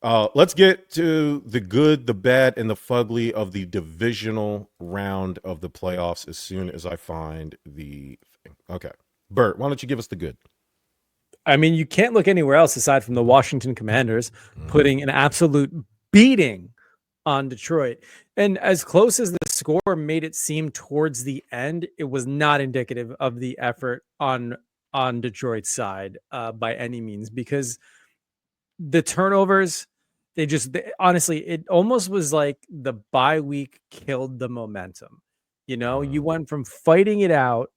Let's get to the good, the bad, and the fugly of the divisional round of the playoffs as soon as I find the thing. Okay. Bert, why don't you give us the good? I mean, you can't look anywhere else aside from the Washington Commanders Mhm. putting an absolute beating on Detroit. And as close as the score made it seem towards the end, it was not indicative of the effort on Detroit's side by any means, because the turnovers, honestly, it almost was like the bye week killed the momentum. You know, you Mhm. went from fighting it out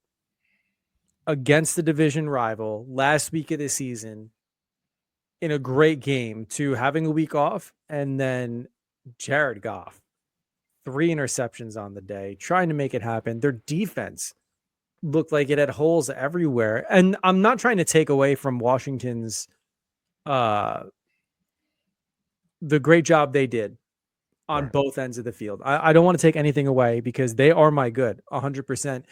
against the division rival last week of the season in a great game to having a week off, and then Jared Goff, 3 interceptions on the day, trying to make it happen. Their defense looked like it had holes everywhere. And I'm not trying to take away from Washington's uh the great job they did on Right. both ends of the field. I don't want to take anything away because they are my good 100%.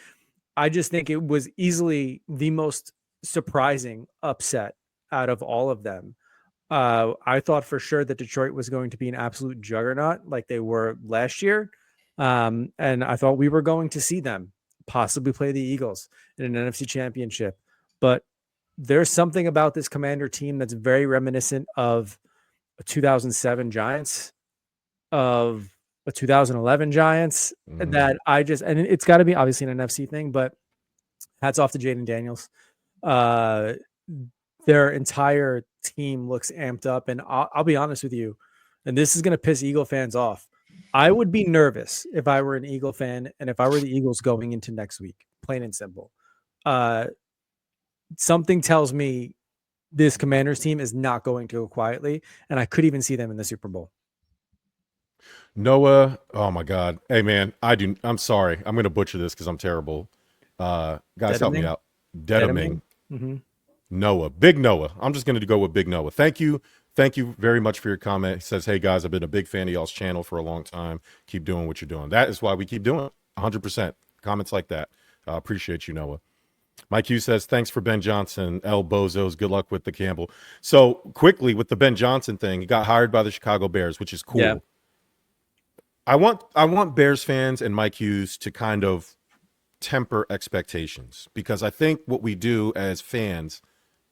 I just think it was easily the most surprising upset out of all of them. I thought for sure that Detroit was going to be an absolute juggernaut like they were last year. And I thought we were going to see them possibly play the Eagles in an NFC championship. But there's something about this Commander team that's very reminiscent of a 2007 Giants, of a 2011 Giants, Mhm. that and it's got to be obviously an NFC thing, but hats off to Jayden Daniels. Uh, their entire team looks amped up. And I'll be honest with you, and this is going to piss Eagle fans off. I would be nervous if I were an Eagle fan and if I were the Eagles going into next week, plain and simple. Uh, Something tells me this Commanders team is not going to go quietly, and I could even see them in the Super Bowl. Noah, oh my God. Hey man, I'm sorry. I'm gonna butcher this because I'm terrible. Guys, help me Dedeming? out. Dedaming. Dedeming? Mm-hmm. Noah. Big Noah. I'm just gonna go with Big Noah. Thank you. Thank you very much for your comment. He says, hey guys, I've been a big fan of y'all's channel for a long time. Keep doing what you're doing. That is why we keep doing it. 100%. Comments like that. Appreciate you, Noah. Mike Hughes says, thanks for Ben Johnson. L Bozos. Good luck with the Campbell. So quickly with the Ben Johnson thing, he got hired by the Chicago Bears, which is Yeah. cool. I want Bears fans and Mike Hughes to kind of temper expectations because I think what we do as fans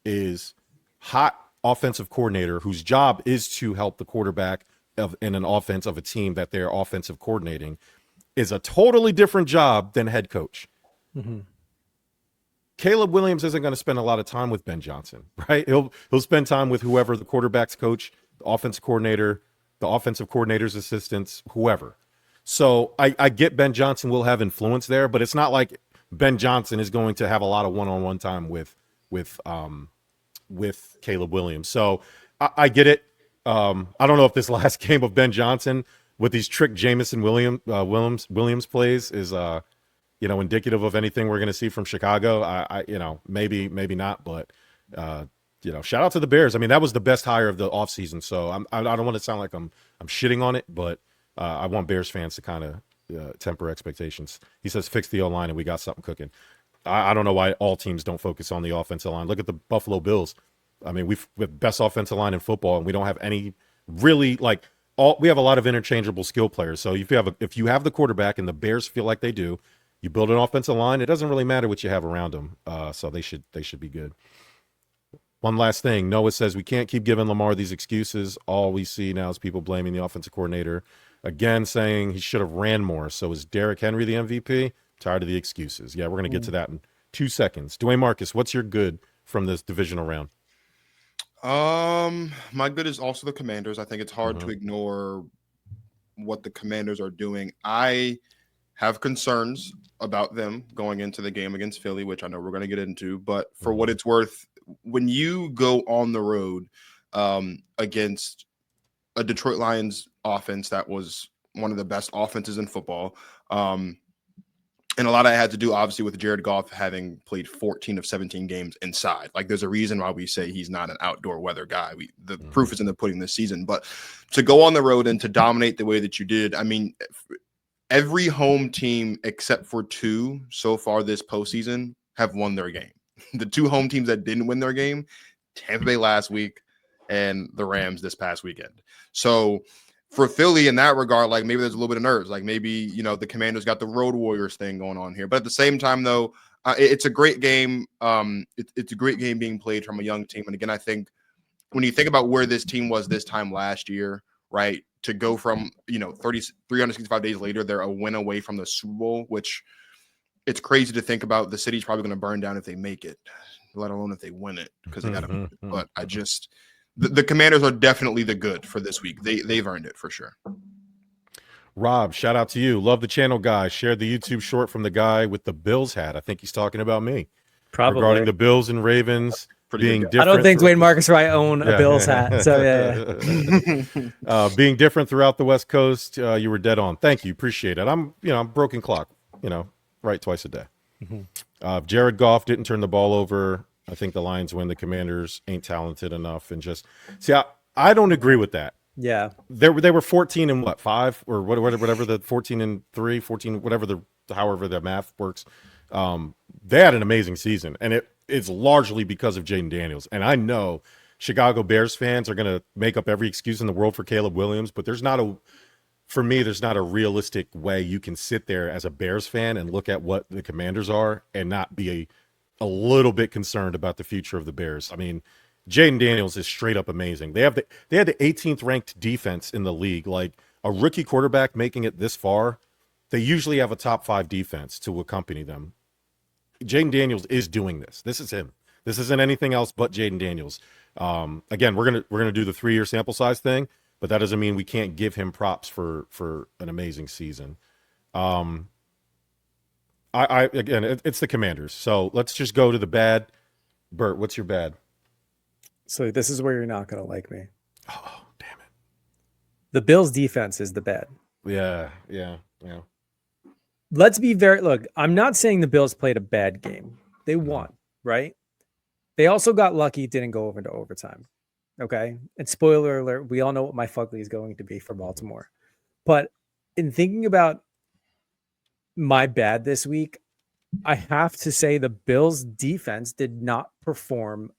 is hot offensive coordinator whose job is to help the quarterback in an offense of a team that they're offensive coordinating is a totally different job than head coach. Mm-hmm. Caleb Williams isn't going to spend a lot of time with Ben Johnson, right? He'll spend time with whoever the quarterback's coach, the offensive coordinator, the offensive coordinator's assistants, whoever. So I get Ben Johnson will have influence there, but it's not like Ben Johnson is going to have a lot of one-on-one time with Caleb Williams. So I get it. I don't know if this last game of Ben Johnson with these trick Jamison Williams plays is indicative of anything we're going to see from Chicago. Maybe not, but shout out to the Bears. I mean, that was the best hire of the offseason. So I don't want to sound like I'm shitting on it, but I want Bears fans to kind of temper expectations. He says, fix the O-line and we got something cooking. I don't know why all teams don't focus on the offensive line. Look at the Buffalo Bills. I mean, we've the best offensive line in football, and we don't have any really like all. We have a lot of interchangeable skill players. So if you have the quarterback, and the Bears feel like they do, you build an offensive line. It doesn't really matter what you have around them. So they should be good. One last thing, Noah says we can't keep giving Lamar these excuses. All we see now is people blaming the offensive coordinator. Again, saying he should have ran more. So is Derrick Henry the MVP? Tired of the excuses. Yeah, we're going to get to that in 2 seconds. Dwayne Marcus, what's your good from this divisional round? My good is also the Commanders. I think it's hard to Mm-hmm. ignore what the Commanders are doing. I have concerns about them going into the game against Philly, which I know we're going to get into. But for what Mm-hmm. it's worth, when you go on the road against a Detroit Lions offense that was one of the best offenses in football, and a lot of it had to do, obviously, with Jared Goff having played 14 of 17 games inside. Like, there's a reason why we say he's not an outdoor weather guy. The Mm-hmm. proof is in the pudding this season. But to go on the road and to dominate the way that you did, I mean, every home team except for two so far this postseason have won their game. The two home teams that didn't win their game, Tampa Bay last week and the Rams this past weekend. So for Philly in that regard, like maybe there's a little bit of nerves. Like maybe, you know, the Commanders got the Road Warriors thing going on here. But at the same time, though, it's a great game. It's a great game being played from a young team. And again, I think when you think about where this team was this time last year, right, to go from, you know, 365 days later, they're a win away from the Super Bowl, which it's crazy to think about. The city's probably going to burn down if they make it, let alone if they win it, because they got to. But I just, the Commanders are definitely the good for this week. They've earned it for sure. Rob, shout out to you. Love the channel, guy. Shared the YouTube short from the guy with the Bills hat. I think he's talking about me. Probably Regarding the Bills and Ravens being different. I don't think Dwayne Marcus or I own a Bills hat. So yeah. Being different throughout the West Coast, you were dead on. Thank you. Appreciate it. I'm broken clock, right twice a day. Jared Goff didn't turn the ball over. I think the Lions win. The Commanders ain't talented enough. And just see, I don't agree with that. Yeah. They were 14 and 5 or whatever the 14 and 3, 14, however the math works. They had an amazing season, and it's largely because of Jayden Daniels. And I know Chicago Bears fans are going to make up every excuse in the world for Caleb Williams, but there's not a realistic way you can sit there as a Bears fan and look at what the Commanders are and not be a little bit concerned about the future of the Bears. I mean, Jayden Daniels is straight up amazing. They had the 18th ranked defense in the league. Like, a rookie quarterback making it this far, they usually have a top 5 defense to accompany them. Jayden Daniels is doing this. This is him. This isn't anything else but Jayden Daniels. Again, we're gonna do the 3-year sample size thing, but that doesn't mean we can't give him props for an amazing season. It's the Commanders. So let's just go to the bad. Bert, what's your bad? So this is where you're not gonna like me. Oh, damn it. The Bills defense is the bad. Yeah. Let's be look, I'm not saying the Bills played a bad game. They won, right? They also got lucky, didn't go over into overtime. Okay. And spoiler alert, we all know what my fugly is going to be for Baltimore. But in thinking about my bad this week, I have to say the Bills defense did not perform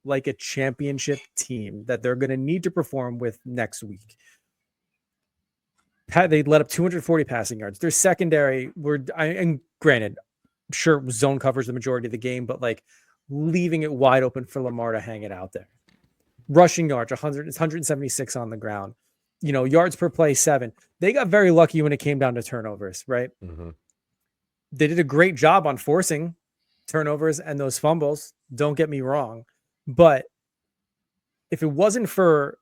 like a championship team that they're going to need to perform with next week. They let up 240 passing yards. Their secondary and granted, sure, zone covers the majority of the game, but like leaving it wide open for Lamar to hang it out there. Rushing yards, 176 on the ground. Yards per play, 7. They got very lucky when it came down to turnovers, right? Mm-hmm. They did a great job on forcing turnovers and those fumbles. Don't get me wrong. But if it wasn't for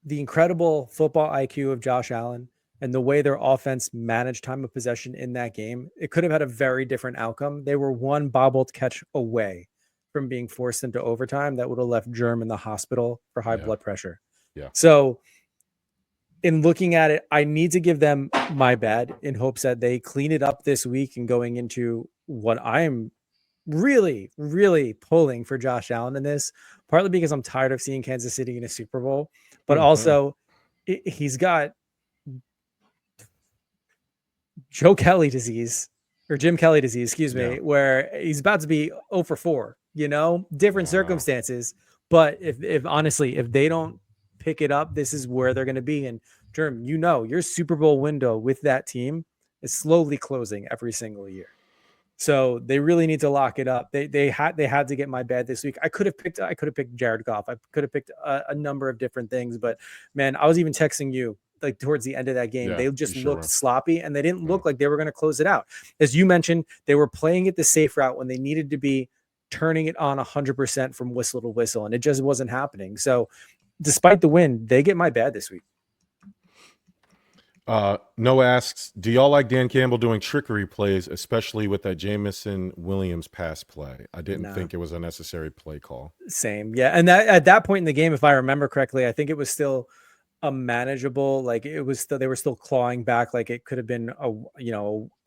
the incredible football IQ of Josh Allen and the way their offense managed time of possession in that game, it could have had a very different outcome. They were one bobbled catch away from being forced into overtime that would have left Jerm in the hospital for high blood pressure. Yeah. So in looking at it, I need to give them my bad in hopes that they clean it up this week and going into what I'm really, really pulling for Josh Allen in this, partly because I'm tired of seeing Kansas City in a Super Bowl, but also he's got Jim Kelly disease, excuse me, where he's about to be 0 for 4, different circumstances. But if honestly, if they don't pick it up, this is where they're going to be. And Jerm, your Super Bowl window with that team is slowly closing every single year. So they really need to lock it up. They had to get my bad this week. I could have picked Jared Goff. I could have picked a number of different things, but man, I was even texting you like towards the end of that game. They just looked sloppy and they didn't look like they were going to close it out. As you mentioned, they were playing it the safe route when they needed to be turning it on 100% from whistle to whistle, and it just wasn't happening. So despite the win, they get my bad this week. Noah asks, do y'all like Dan Campbell doing trickery plays, especially with that Jamison Williams pass play? I didn't think it was a necessary play call. Same. Yeah. And that at that point in the game, if I remember correctly, I think it was still a manageable, like it was still, they were still clawing back. Like it could have been a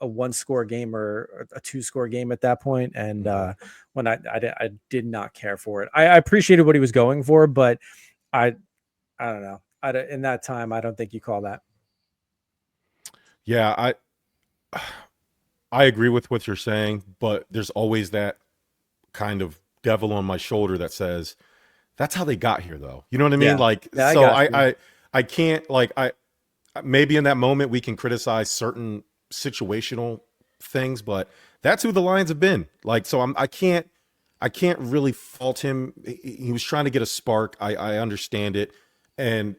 1-score game or a 2-score game at that point. And when I did not care for it. I appreciated what he was going for, but I don't know. In that time, I don't think you call that. Yeah, I agree with what you're saying, but there's always that kind of devil on my shoulder that says That's how they got here, though. You know what I mean? Yeah. Like, Yeah, so got you. I can't, like, maybe in that moment we can criticize certain situational things, but that's who the Lions have been. Like, so I can't really fault him. He was trying to get a spark. I understand it. And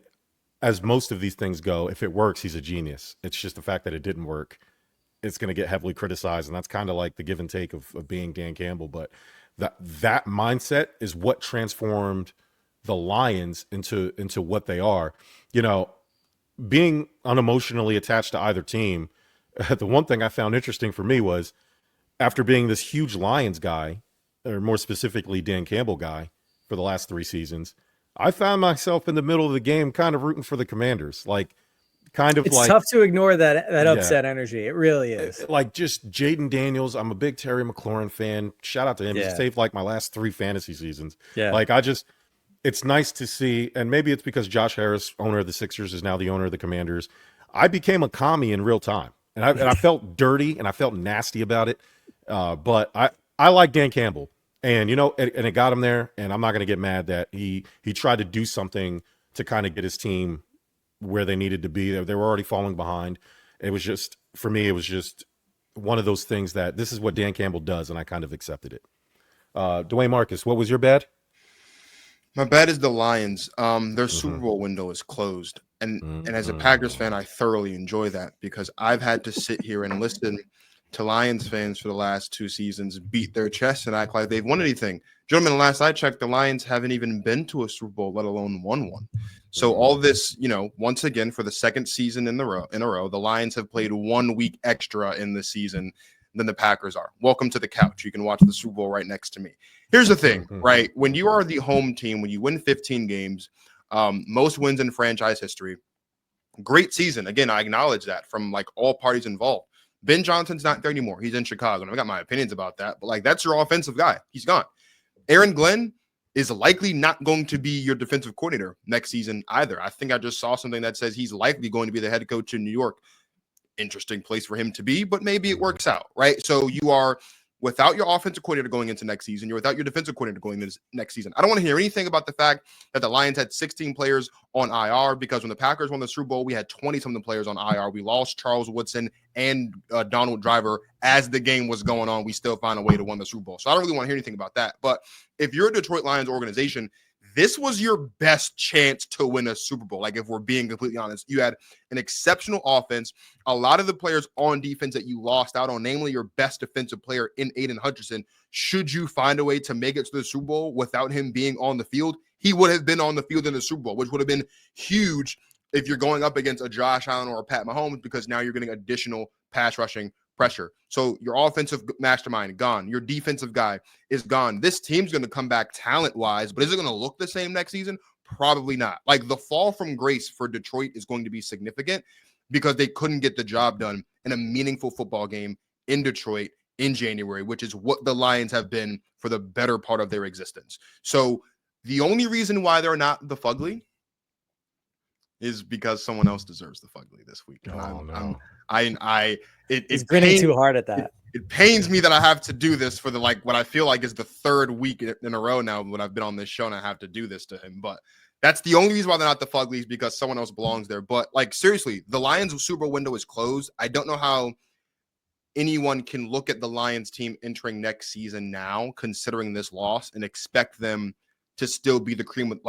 as most of these things go, if it works, he's a genius. It's just the fact that it didn't work. It's going to get heavily criticized. And that's kind of like the give and take of being Dan Campbell. But that mindset is what transformed the Lions into what they are. You know, being unemotionally attached to either team, the one thing I found interesting for me was after being this huge Lions guy, or more specifically Dan Campbell guy for the last 3 seasons, I found myself in the middle of the game kind of rooting for the Commanders. Like, kind of It's like, tough to ignore that yeah, upset energy. It really is. like just Jayden Daniels. I'm a big Terry McLaurin fan. Shout out to him. He Yeah. saved like my last 3 fantasy seasons. Yeah. Like, it's nice to see, and maybe it's because Josh Harris, owner of the Sixers, is now the owner of the Commanders. I became a commie in real time, and I felt dirty and I felt nasty about it. But I like Dan Campbell, and and it got him there. And I'm not going to get mad that he tried to do something to kind of get his team where they needed to be. They were already falling behind. It was just, for me, it was just one of those things that this is what Dan Campbell does, and I kind of accepted it. Dwayne Marcus, what was your bad? My bad is the Lions. Their Super Bowl window is closed. And as a Packers fan, I thoroughly enjoy that because I've had to sit here and listen to Lions fans for the last 2 seasons beat their chests and act like they've won anything. Gentlemen, last I checked, the Lions haven't even been to a Super Bowl, let alone won one. So all this, once again, for the second season in a row, the Lions have played 1 week extra in the season than the Packers are. Welcome to the couch. You can watch the Super Bowl right next to me. Here's the thing, right? When you are the home team, when you win 15 games, most wins in franchise history, great season. Again, I acknowledge that from like all parties involved. Ben Johnson's not there anymore. He's in Chicago. And I've got my opinions about that, but like that's your offensive guy. He's gone. Aaron Glenn is likely not going to be your defensive coordinator next season either. I think I just saw something that says he's likely going to be the head coach in New York. Interesting place for him to be, but maybe it works out, right? So you are without your offensive coordinator going into next season. You're without your defensive coordinator going into next season. I don't want to hear anything about the fact that the Lions had 16 players on IR because when the Packers won the Super Bowl, we had 20-something players on IR. We lost Charles Woodson and Donald Driver as the game was going on. We still found a way to win the Super Bowl. So I don't really want to hear anything about that. But if you're a Detroit Lions organization, this was your best chance to win a Super Bowl. Like, if we're being completely honest, you had an exceptional offense. A lot of the players on defense that you lost out on, namely your best defensive player in Aiden Hutchinson, should you find a way to make it to the Super Bowl without him being on the field, he would have been on the field in the Super Bowl, which would have been huge if you're going up against a Josh Allen or a Pat Mahomes, because now you're getting additional pass rushing pressure. So your offensive mastermind gone. Your defensive guy is gone. This team's going to come back talent-wise, but is it going to look the same next season? Probably not. Like, the fall from grace for Detroit is going to be significant because they couldn't get the job done in a meaningful football game in Detroit in January, which is what the Lions have been for the better part of their existence. So the only reason why they're not the fugly is because someone else deserves the fugly this week. And It's grinning too hard at that. It pains me that I have to do this for what I feel like is the 3rd week in a row now when I've been on this show and I have to do this to him. But that's the only reason why they're not the fuglies, because someone else belongs there. But seriously, the Lions Super Bowl window is closed. I don't know how anyone can look at the Lions team entering next season now, considering this loss, and expect them to still be the cream of,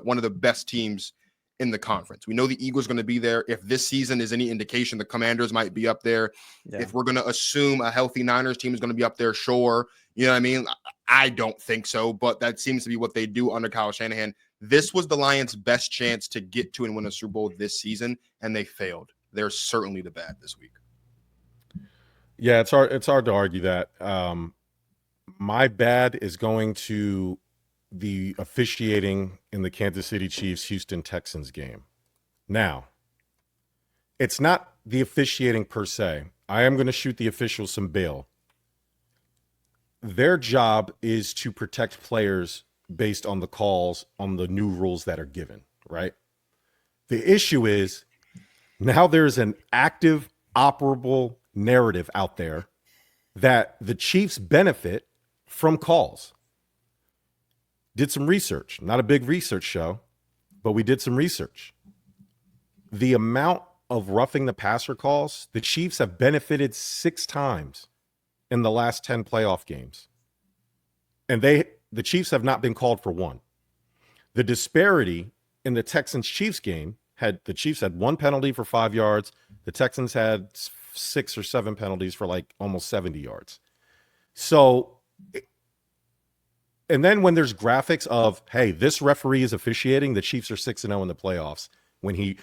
one of the best teams in the conference. We know the Eagles going to be there. If this season is any indication, the Commanders might be up there. Yeah. If we're going to assume a healthy Niners team is going to be up there, sure. You know what I mean? I don't think so, but that seems to be what they do under Kyle Shanahan. This was the Lions' best chance to get to and win a Super Bowl this season, and they failed. They're certainly the bad this week. Yeah, it's hard to argue that. My bad is going to the officiating in the Kansas City Chiefs Houston Texans game. Now, it's not the officiating per se. I am going to shoot the officials some bail. Their job is to protect players based on the calls on the new rules that are given, right? The issue is now there's an active, operable narrative out there that the Chiefs benefit from calls. Did some research. Not a big research show, but we did some research. The amount of roughing the passer calls, the Chiefs have benefited 6 times in the last 10 playoff games. And the Chiefs have not been called for one. The disparity in the Texans-Chiefs game the Chiefs had 1 penalty for 5 yards. The Texans had 6 or 7 penalties for like almost 70 yards. So, and then when there's graphics of, hey, this referee is officiating, the Chiefs are 6-0 in the playoffs. When he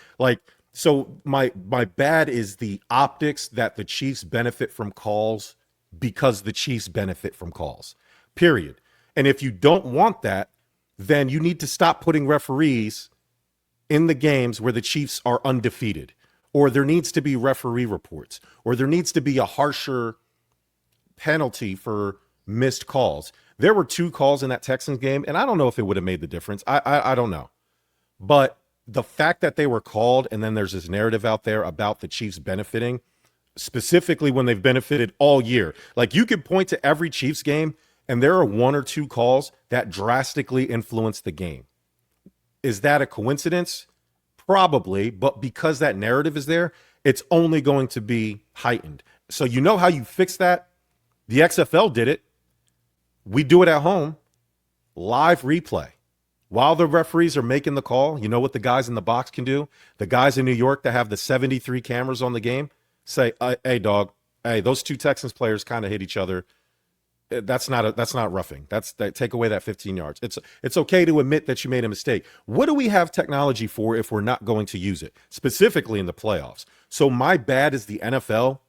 so my bad is the optics that the Chiefs benefit from calls because the Chiefs benefit from calls, period. And if you don't want that, then you need to stop putting referees in the games where the Chiefs are undefeated, or there needs to be referee reports, or there needs to be a harsher penalty for missed calls. There were 2 calls in that Texans game, and I don't know if it would have made the difference. I don't know. But the fact that they were called, and then there's this narrative out there about the Chiefs benefiting, specifically when they've benefited all year. Like, you could point to every Chiefs game, and there are 1 or 2 calls that drastically influence the game. Is that a coincidence? Probably, but because that narrative is there, it's only going to be heightened. So you know how you fix that? The XFL did it. We do it at home. Live replay. While the referees are making the call, you know what the guys in the box can do? The guys in New York that have the 73 cameras on the game say, hey, dog, hey, those 2 Texans players kind of hit each other. That's not roughing. Take away that 15 yards. It's okay to admit that you made a mistake. What do we have technology for if we're not going to use it, specifically in the playoffs? So my bad is the NFL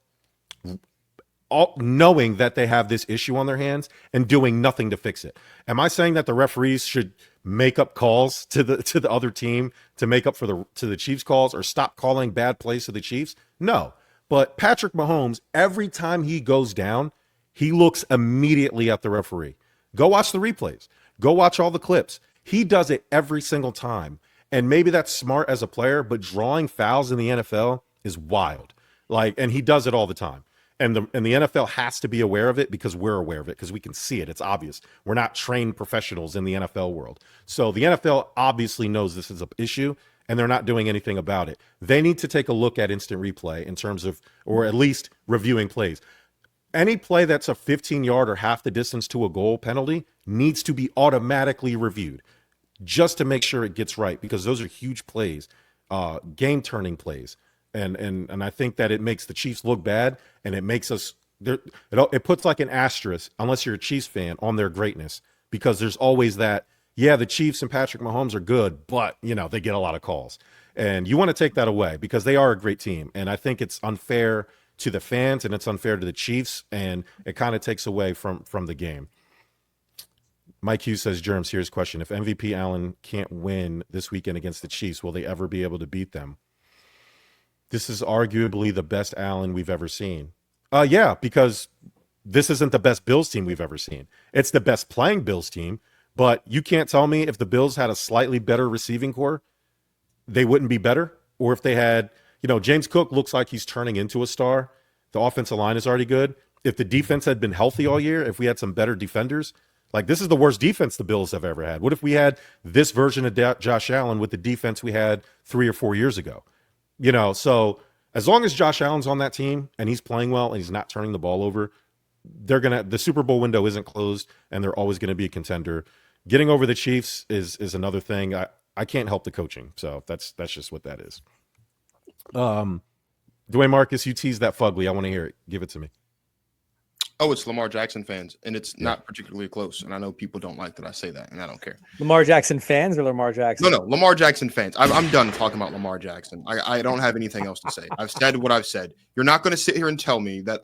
knowing that they have this issue on their hands and doing nothing to fix it. Am I saying that the referees should make up calls to the other team to make up to the Chiefs calls, or stop calling bad plays to the Chiefs? No. But Patrick Mahomes, every time he goes down, he looks immediately at the referee. Go watch the replays. Go watch all the clips. He does it every single time. And maybe that's smart as a player, but drawing fouls in the NFL is wild. And he does it all the time. And the NFL has to be aware of it because we're aware of it, because we can see it. It's obvious. We're not trained professionals in the NFL world. So the NFL obviously knows this is an issue, and they're not doing anything about it. They need to take a look at instant replay in terms of, or at least reviewing plays. Any play that's a 15-yard or half the distance to a goal penalty needs to be automatically reviewed just to make sure it gets right, because those are huge plays, game-turning plays. And I think that it makes the Chiefs look bad, and it makes us it puts like an asterisk, unless you're a Chiefs fan, on their greatness, because there's always that, yeah, the Chiefs and Patrick Mahomes are good, but they get a lot of calls. And you want to take that away because they are a great team. And I think it's unfair to the fans, and it's unfair to the Chiefs, and it kind of takes away from the game. Mike Hughes says, Jerms, here's a question. If MVP Allen can't win this weekend against the Chiefs, will they ever be able to beat them? This is arguably the best Allen we've ever seen. Yeah, because this isn't the best Bills team we've ever seen. It's the best playing Bills team, but you can't tell me if the Bills had a slightly better receiving core, they wouldn't be better. Or if they had, James Cook looks like he's turning into a star. The offensive line is already good. If the defense had been healthy all year, if we had some better defenders, this is the worst defense the Bills have ever had. What if we had this version of Josh Allen with the defense we had 3 or 4 years ago? So as long as Josh Allen's on that team and he's playing well and he's not turning the ball over, the Super Bowl window isn't closed, and they're always going to be a contender. Getting over the Chiefs is another thing. I can't help the coaching. So that's just what that is. Dwayne Marcus, you teased that fugly. I want to hear it. Give it to me. Oh, it's Lamar Jackson fans, and it's not particularly close. And I know people don't like that I say that, and I don't care. Lamar Jackson fans or Lamar Jackson? No, Lamar Jackson fans. I'm done talking about Lamar Jackson. I don't have anything else to say. I've said what I've said. You're not going to sit here and tell me that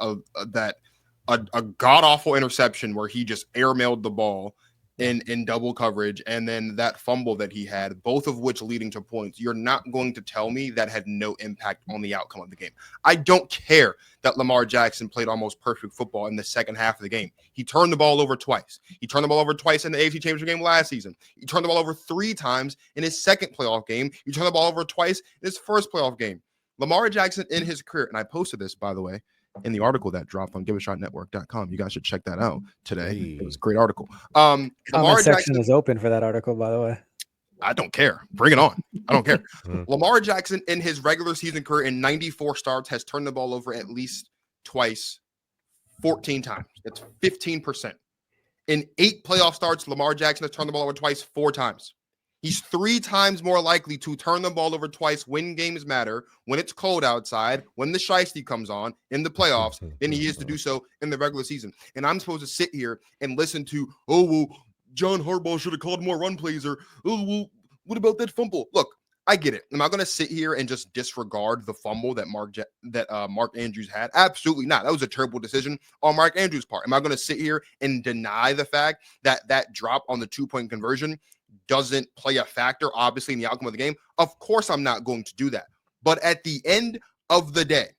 a god-awful interception where he just airmailed the ball in double coverage, and then that fumble that he had, both of which leading to points, you're not going to tell me that had no impact on the outcome of the game. I don't care that Lamar Jackson played almost perfect football in the second half of the game. He turned the ball over twice. He turned the ball over twice in the AFC Championship game last season. He turned the ball over 3 times in his second playoff game. He turned the ball over twice in his first playoff game. Lamar Jackson in his career, and I posted this, by the way, in the article that dropped on giveashotnetwork.com. You guys should check that out today. Hey. It was a great article. Comment Lamar section Jackson, is open for that article, by the way. I don't care. Bring it on. I don't care. Mhm. Lamar Jackson in his regular season career in 94 starts has turned the ball over at least twice, 14 times. That's 15%. In 8 playoff starts, Lamar Jackson has turned the ball over twice, 4 times. He's 3 times more likely to turn the ball over twice when games matter, when it's cold outside, when the shiesty comes on in the playoffs, than he is to do so in the regular season. And I'm supposed to sit here and listen to, oh, well, John Harbaugh should have called more run plays, or, oh, well, what about that fumble? Look, I get it. Am I going to sit here and just disregard the fumble that Mark Andrews had? Absolutely not. That was a terrible decision on Mark Andrews' part. Am I going to sit here and deny the fact that that drop on the 2-point conversion doesn't play a factor, obviously, in the outcome of the game? Of course I'm not going to do that. But at the end of the day,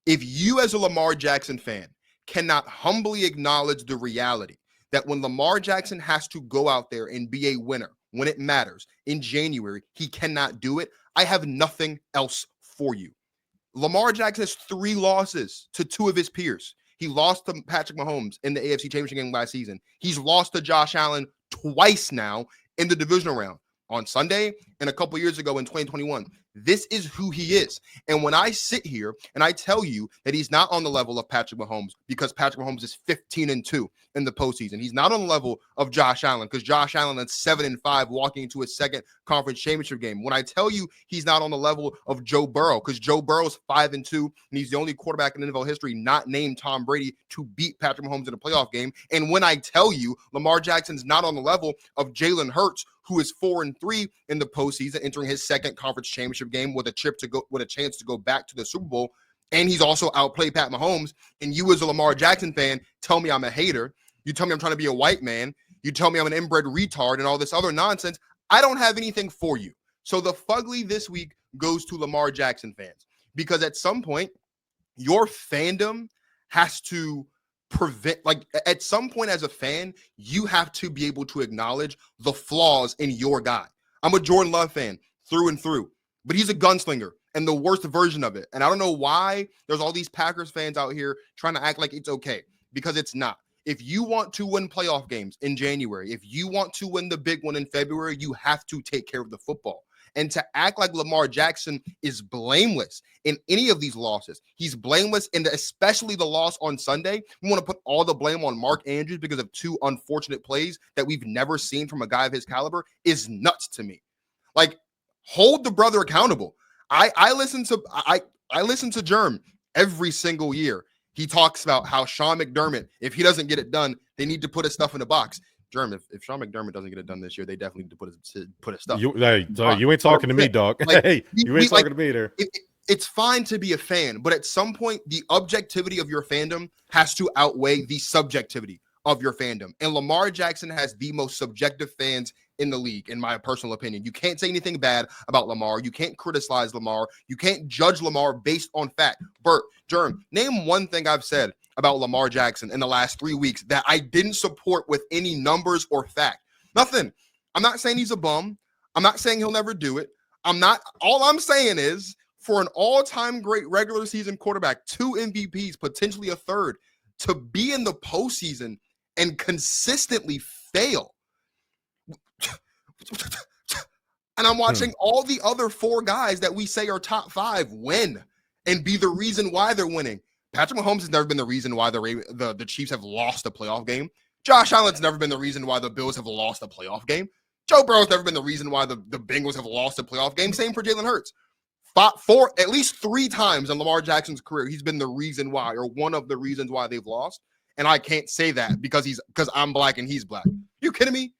if you as a Lamar Jackson fan cannot humbly acknowledge the reality that when Lamar Jackson has to go out there and be a winner, when it matters in January, he cannot do it, I have nothing else for you. Lamar Jackson has 3 losses to 2 of his peers. He lost to Patrick Mahomes in the AFC Championship game last season. He's lost to Josh Allen twice now in the divisional round, on Sunday and a couple years ago in 2021. This is who he is. And when I sit here and I tell you that he's not on the level of Patrick Mahomes because Patrick Mahomes is 15-2 in the postseason. He's not on the level of Josh Allen because Josh Allen is 7-5 walking into his second conference championship game. When I tell you he's not on the level of Joe Burrow because Joe Burrow's 5-2 and he's the only quarterback in NFL history not named Tom Brady to beat Patrick Mahomes in a playoff game. And when I tell you Lamar Jackson's not on the level of Jalen Hurts, who is 4-3 in the postseason, entering his second conference championship game with a chance to go back to the Super Bowl, and he's also outplayed Pat Mahomes. And you, as a Lamar Jackson fan, tell me I'm a hater. You tell me I'm trying to be a white man. You tell me I'm an inbred retard and all this other nonsense. I don't have anything for you. So the fugly this week goes to Lamar Jackson fans, because at some point, your fandom has to at some point as a fan, you have to be able to acknowledge the flaws in your guy. I'm a Jordan Love fan through and through, but he's a gunslinger and the worst version of it. And I don't know why there's all these Packers fans out here trying to act like it's okay, because it's not. If you want to win playoff games in January, if you want to win the big one in February, you have to take care of the football. And to act like Lamar Jackson is blameless in any of these losses, he's blameless in especially the loss on Sunday. We want to put all the blame on Mark Andrews because of 2 unfortunate plays that we've never seen from a guy of his caliber is nuts to me. Like, hold the brother accountable. I listen to Jerm every single year. He talks about how Sean McDermott, if he doesn't get it done, they need to put his stuff in a box. Jerm, if Sean McDermott doesn't get it done this year, they definitely need to put his stuff. You ain't talking to me, dog. Like, hey, you ain't talking to me there. It's fine to be a fan, but at some point, the objectivity of your fandom has to outweigh the subjectivity of your fandom. And Lamar Jackson has the most subjective fans in the league, in my personal opinion. You can't say anything bad about Lamar. You can't criticize Lamar. You can't judge Lamar based on fact. Bert, Jerm, name one thing I've said about Lamar Jackson in the last 3 weeks that I didn't support with any numbers or fact. Nothing. I'm not saying he's a bum. I'm not saying he'll never do it. All I'm saying is, for an all-time great regular season quarterback, 2 MVPs, potentially a third, to be in the postseason and consistently fail. And I'm watching all the other 4 guys that we say are top 5 win and be the reason why they're winning. Patrick Mahomes has never been the reason why the Chiefs have lost a playoff game. Josh Allen's never been the reason why the Bills have lost a playoff game. Joe Burrow's never been the reason why the Bengals have lost a playoff game. Same for Jalen Hurts. At least 3 times in Lamar Jackson's career, he's been the reason why, or one of the reasons why they've lost. And I can't say that because I'm black and he's black. You kidding me?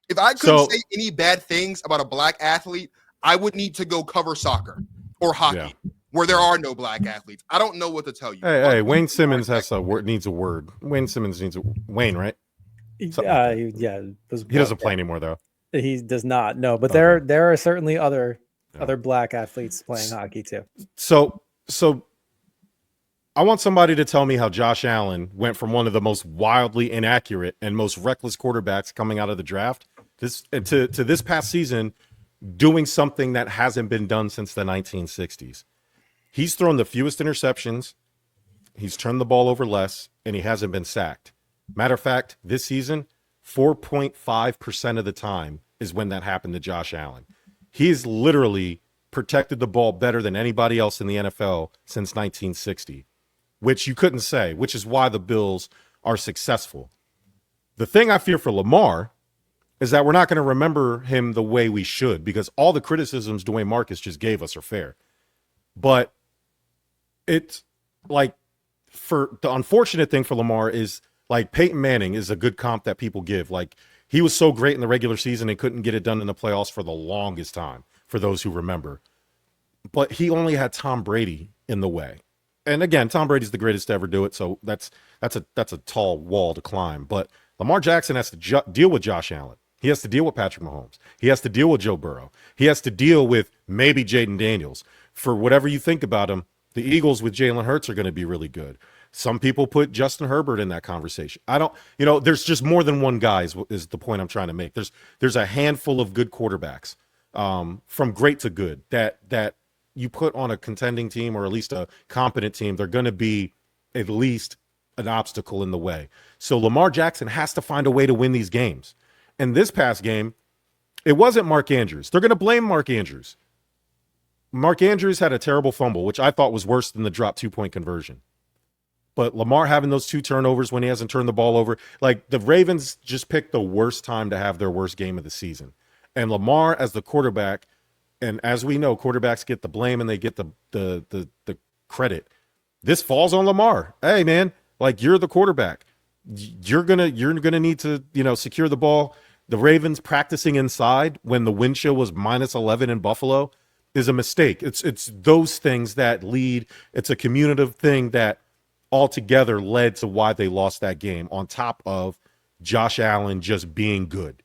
If I couldn't say any bad things about a black athlete, I would need to go cover soccer or hockey, where there are no black athletes. I don't know what to tell you. Hey, Wayne Simmons needs a word. Wayne Simmons needs Wayne, right? He doesn't play anymore though. He does not. No, but there are certainly other black athletes playing hockey too. So I want somebody to tell me how Josh Allen went from one of the most wildly inaccurate and most reckless quarterbacks coming out of the draft to this past season doing something that hasn't been done since the 1960s. He's thrown the fewest interceptions He's turned the ball over less, and he hasn't been sacked. Matter of fact, this season, 4.5% of the time is when that happened to Josh Allen. He's literally protected the ball better than anybody else in the NFL since 1960, which you couldn't say, which is why the Bills are successful. The thing I fear for Lamar is that we're not going to remember him the way we should, because all the criticisms Dwayne Marcus just gave us are fair. But it's like, for the unfortunate thing for Lamar is, like, Peyton Manning is a good comp that people give. Like, he was so great in the regular season and couldn't get it done in the playoffs for the longest time, for those who remember. But he only had Tom Brady in the way. And again, Tom Brady's the greatest to ever do it, so that's a tall wall to climb. But Lamar Jackson has to deal with Josh Allen. He has to deal with Patrick Mahomes. He has to deal with Joe Burrow. He has to deal with maybe Jayden Daniels. For whatever you think about him, the Eagles with Jalen Hurts are going to be really good. Some people put Justin Herbert in that conversation. I don't, there's just more than one guy is the point I'm trying to make. There's a handful of good quarterbacks, from great to good, that you put on a contending team, or at least a competent team. They're going to be at least an obstacle in the way. So Lamar Jackson has to find a way to win these games. And this past game, it wasn't Mark Andrews. They're going to blame Mark Andrews. Mark Andrews had a terrible fumble, which I thought was worse than the drop 2-point conversion. But Lamar having those 2 turnovers when he hasn't turned the ball over, like, the Ravens just picked the worst time to have their worst game of the season. And Lamar as the quarterback, and as we know, quarterbacks get the blame and they get the credit. This falls on Lamar. Hey, man, like, you're the quarterback. You're gonna need to, secure the ball. The Ravens practicing inside when the wind chill was -11 in Buffalo is a mistake. It's those things that lead. It's a cumulative thing that altogether led to why they lost that game, on top of Josh Allen just being good,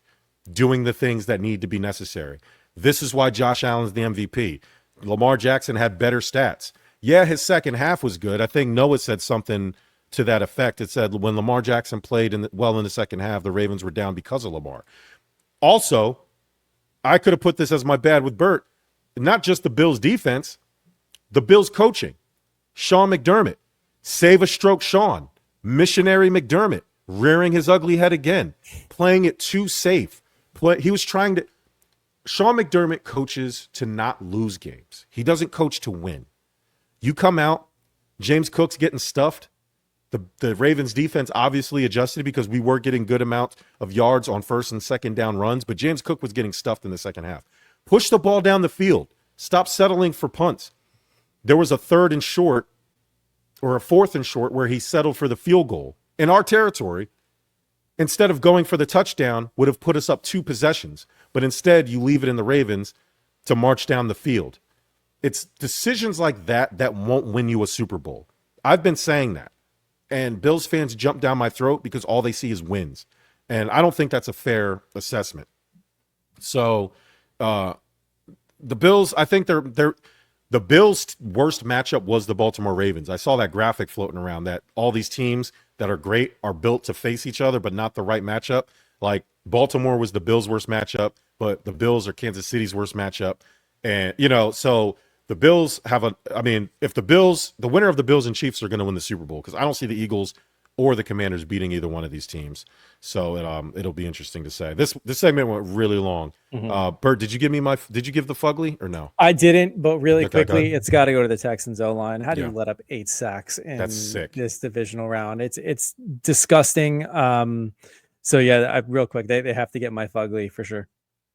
doing the things that need to be necessary. This is why Josh Allen's the MVP. Lamar Jackson had better stats. Yeah, his second half was good. I think Noah said something to that effect. It said when Lamar Jackson played in the second half, the Ravens were down because of Lamar. Also, I could have put this as my bad with Bert. Not just the Bills defense, the Bills coaching. Sean McDermott, save a stroke Sean. Missionary McDermott, rearing his ugly head again, playing it too safe. He was trying to. Sean McDermott coaches to not lose games. He doesn't coach to win. You come out, James Cook's getting stuffed. The Ravens defense obviously adjusted because we were getting good amounts of yards on first and second down runs, but James Cook was getting stuffed in the second half. Push the ball down the field. Stop settling for punts. There was a 3rd and short or a 4th and short where he settled for the field goal in our territory. Instead of going for the touchdown, would have put us up 2 possessions. But instead, you leave it in the Ravens to march down the field. It's decisions like that that won't win you a Super Bowl. I've been saying that. And Bills fans jump down my throat because all they see is wins. And I don't think that's a fair assessment. So the Bills, I think the Bills' worst matchup was the Baltimore Ravens. I saw that graphic floating around that all these teams that are great are built to face each other, but not the right matchup. Like, Baltimore was the Bills' worst matchup, but the Bills are Kansas City's worst matchup. And, so the Bills have if the winner of the Bills and Chiefs are going to win the Super Bowl, because I don't see the Eagles or the Commanders beating either one of these teams. So it'll be interesting to say. This segment went really long. Bert, did you give the fugly or no? I didn't, but really quickly, it's got to go to the Texans O-line. How do you let up 8 sacks in That's sick. This divisional round? It's disgusting. So yeah, real quick, they have to get my fugly for sure.